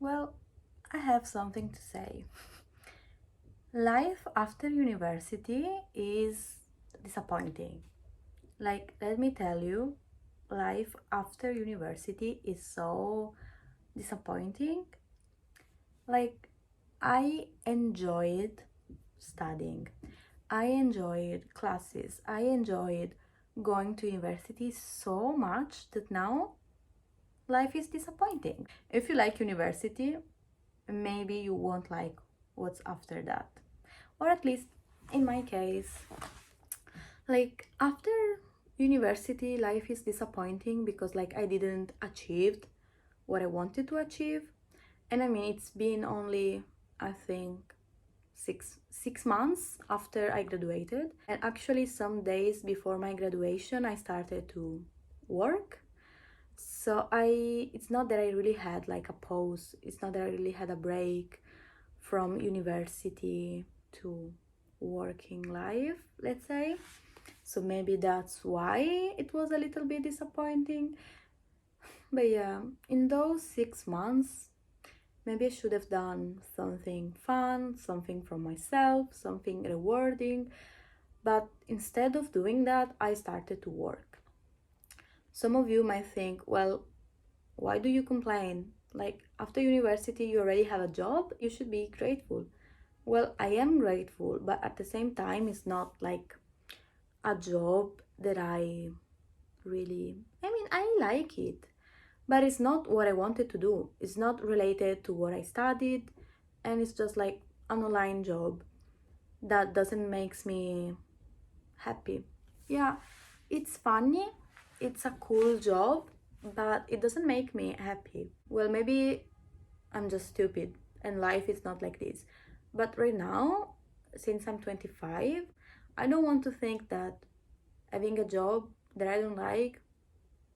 Well, I have something to say. Life after university is disappointing. Like, let me tell you, life after university is so disappointing. Like, I enjoyed studying, I enjoyed classes, I enjoyed going to university so much that now life is disappointing. If you like university, maybe you won't like what's after that. Or at least in my case, like after university, life is disappointing because like I didn't achieve what I wanted to achieve. And I mean, it's been only, I think, six months after I graduated. And actually, some days before my graduation, I started to work. So it's not that I really had like a pause. It's not that I really had a break from university to working life, let's say. So maybe that's why it was a little bit disappointing. But yeah, in those 6 months, maybe I should have done something fun, something for myself, something rewarding. But instead of doing that, I started to work. Some of you might think, well, why do you complain? Like, after university, you already have a job, you should be grateful. Well, I am grateful, but at the same time, it's not like a job that I really, I mean, I like it, but it's not what I wanted to do. It's not related to what I studied, and it's just like an online job that doesn't makes me happy. Yeah, it's funny, it's a cool job, but it doesn't make me happy. Well, maybe I'm just stupid and life is not like this. But right now, since I'm 25, I don't want to think that having a job that I don't like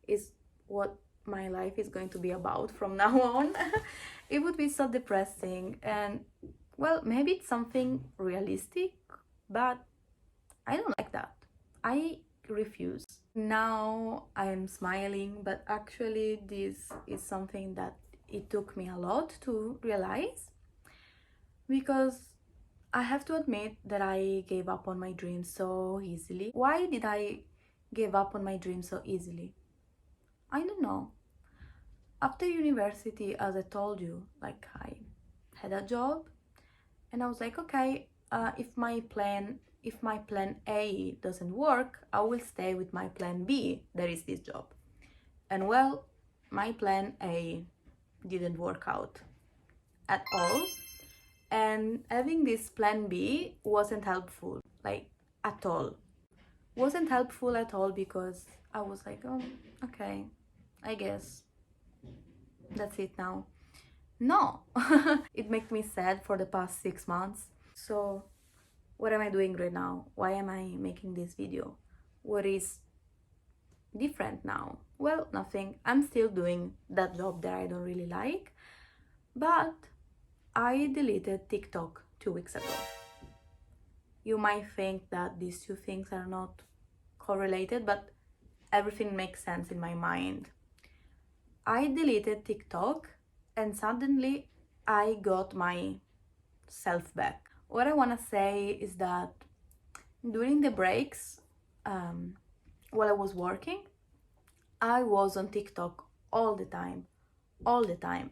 is what my life is going to be about from now on. It would be so depressing. And well, maybe it's something realistic, but I don't like that. I refuse. Now I'm smiling, but actually, this is something that it took me a lot to realize because I have to admit that I gave up on my dreams so easily. Why did I give up on my dreams so easily? I don't know. After university, as I told you, like I had a job and I was like, okay, if my plan A doesn't work, I will stay with my plan B, that is this job. And well, my plan A didn't work out at all. And having this plan B wasn't helpful, like at all. Wasn't helpful at all because I was like, oh, okay, I guess that's it now. No, it made me sad for the past 6 months. So, what am I doing right now? Why am I making this video? What is different now? Well, nothing. I'm still doing that job that I don't really like, but I deleted TikTok 2 weeks ago. You might think that these two things are not correlated, but everything makes sense in my mind. I deleted TikTok and suddenly I got my self back. What I want to say is that during the breaks, while I was working, I was on TikTok all the time,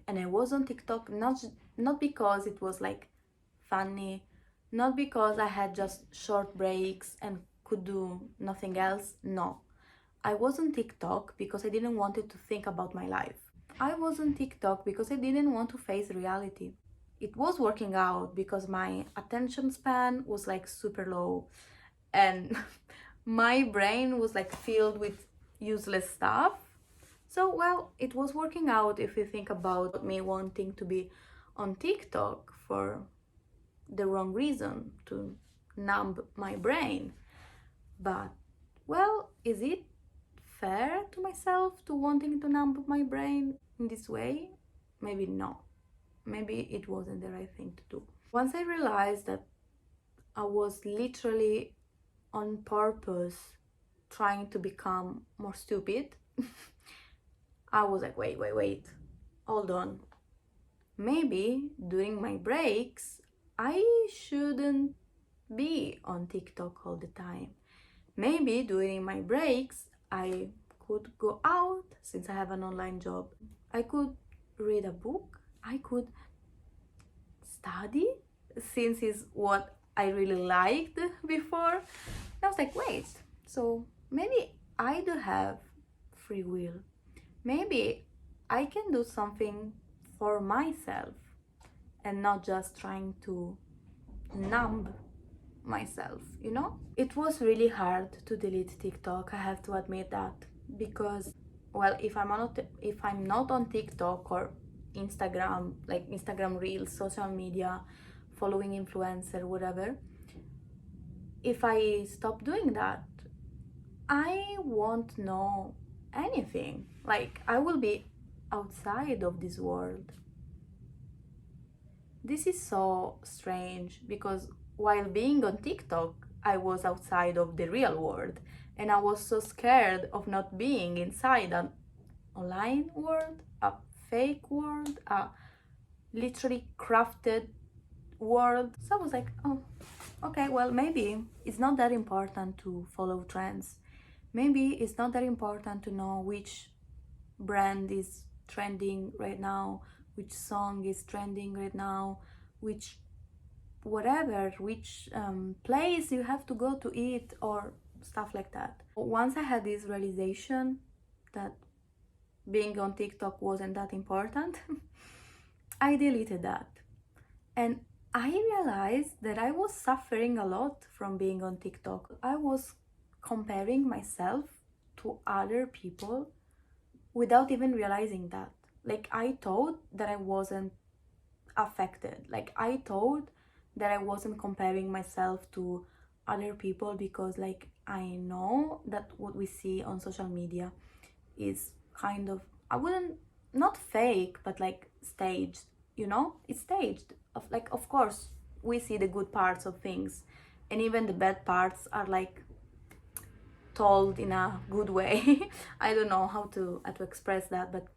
and I was on TikTok not because it was like funny, not because I had just short breaks and could do nothing else. No, I was on TikTok because I didn't want to think about my life. I was on TikTok because I didn't want to face reality. It was working out because my attention span was like super low and my brain was like filled with useless stuff. So, well, it was working out if you think about me wanting to be on TikTok for the wrong reason, to numb my brain. But, well, is it fair to myself to wanting to numb my brain in this way? Maybe no. Maybe it wasn't the right thing to do. Once I realized that I was literally on purpose trying to become more stupid, I was like, wait, hold on. maybe during my breaks, I shouldn't be on TikTok all the time. Maybe during my breaks, I could go out since I have an online job. I could read a book. I could study since it's what I really liked before. And I was like, wait, so maybe I do have free will. Maybe I can do something for myself and not just trying to numb myself, you know? It was really hard to delete TikTok, I have to admit that, because well, if I'm not on TikTok or Instagram, like Instagram Reels, social media, following influencer, whatever, if I stop doing that, I won't know anything. Like I will be outside of this world. This is so strange because while being on TikTok, I was outside of the real world and I was so scared of not being inside an online world, a fake world, a literally crafted world. So I was like, oh, okay, well, maybe it's not that important to follow trends. Maybe it's not that important to know which brand is trending right now, which song is trending right now, which whatever, which place you have to go to eat or stuff like that. Once I had this realization that being on TikTok wasn't that important, I deleted that. And I realized that I was suffering a lot from being on TikTok. I was comparing myself to other people without even realizing that. Like I thought that I wasn't affected. Like I thought that I wasn't comparing myself to other people because like I know that what we see on social media is kind of, I wouldn't, not fake, but like staged, you know? It's staged. Of course we see the good parts of things and even the bad parts are like told in a good way. I don't know how to express that, but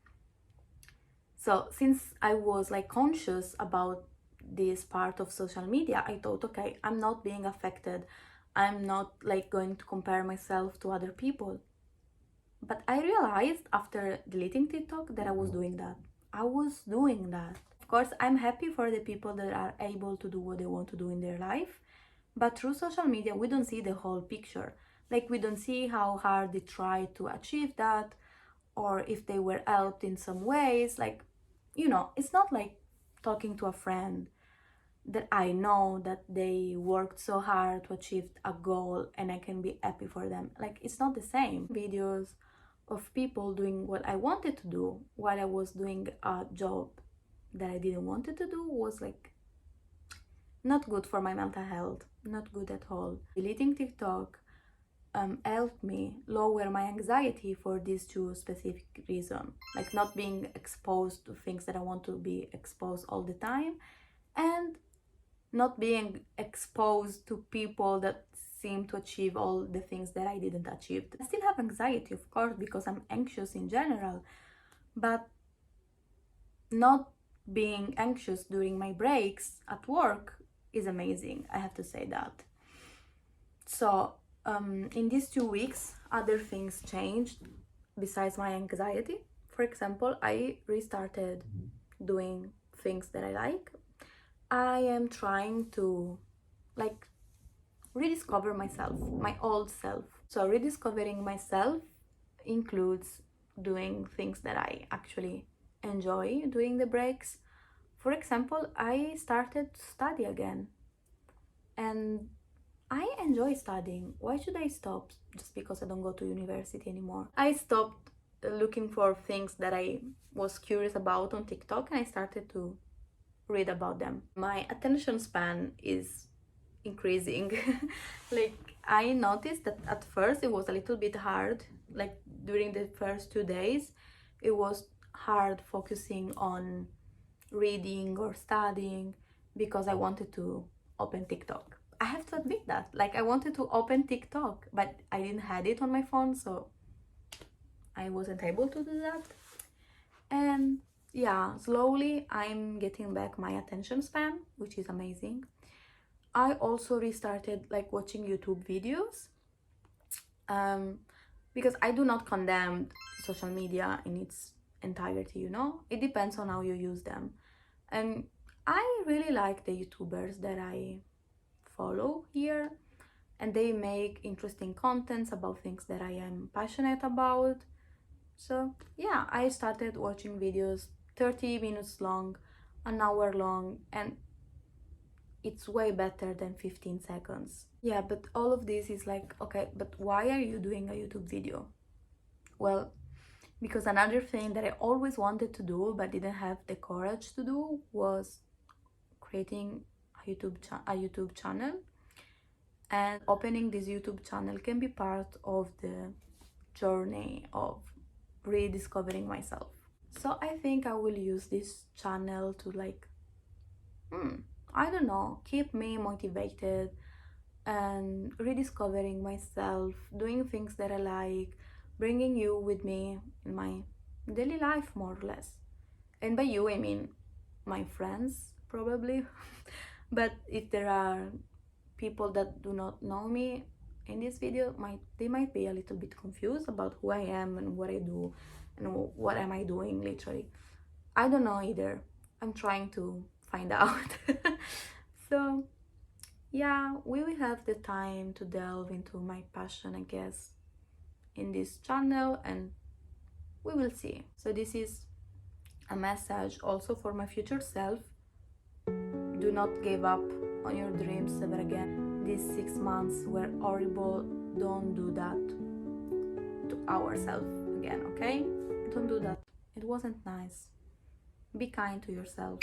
so since I was like conscious about this part of social media, I thought, okay, I'm not being affected. I'm not like going to compare myself to other people. But I realized after deleting TikTok that I was doing that. I was doing that. Of course, I'm happy for the people that are able to do what they want to do in their life. But through social media, we don't see the whole picture. Like, we don't see how hard they tried to achieve that, or if they were helped in some ways. Like, you know, it's not like talking to a friend that I know that they worked so hard to achieve a goal and I can be happy for them. Like, it's not the same. Videos of people doing what I wanted to do while I was doing a job that I didn't want to do was like not good for my mental health, not good at all. Deleting TikTok helped me lower my anxiety for these two specific reasons, like not being exposed to things that I want to be exposed all the time, and not being exposed to people that seem to achieve all the things that I didn't achieve. I still have anxiety, of course, because I'm anxious in general, but not being anxious during my breaks at work is amazing, I have to say that. So in these 2 weeks, other things changed besides my anxiety. For example, I restarted doing things that I like. I am trying to like rediscover myself, my old self. So rediscovering myself includes doing things that I actually enjoy during the breaks. For example, I started to study again and I enjoy studying. Why should I stop just because I don't go to university anymore? I stopped looking for things that I was curious about on TikTok and I started to read about them. My attention span is increasing. Like I noticed that at first it was a little bit hard. Like during the first 2 days, it was hard focusing on reading or studying because I wanted to open TikTok. I have to admit that. Like I wanted to open TikTok, but I didn't have it on my phone, so I wasn't able to do that. And yeah, slowly I'm getting back my attention span, which is amazing. I also restarted like watching YouTube videos, um, because I do not condemn social media in its entirety, you know? It depends on how you use them. And I really like the YouTubers that I follow here, and they make interesting contents about things that I am passionate about. So, yeah, I started watching videos 30 minutes long, an hour long, and it's way better than 15 seconds. Yeah, but all of this is like, okay, but why are you doing a YouTube video? Well, because another thing that I always wanted to do but didn't have the courage to do was creating a YouTube channel. And opening this YouTube channel can be part of the journey of rediscovering myself. So I think I will use this channel to like, I don't know, keep me motivated and rediscovering myself, doing things that I like, bringing you with me in my daily life, more or less. And by you, I mean my friends, probably. But if there are people that do not know me in this video, they might be a little bit confused about who I am and what I do and what am I doing literally. I don't know either. I'm trying to find out. So yeah, we will have the time to delve into my passion, I guess, in this channel, and we will see. So this is a message also for my future self. Do not give up on your dreams ever again. These 6 months were horrible. Don't do that to ourselves again, okay? Don't do that. It wasn't nice. Be kind to yourself.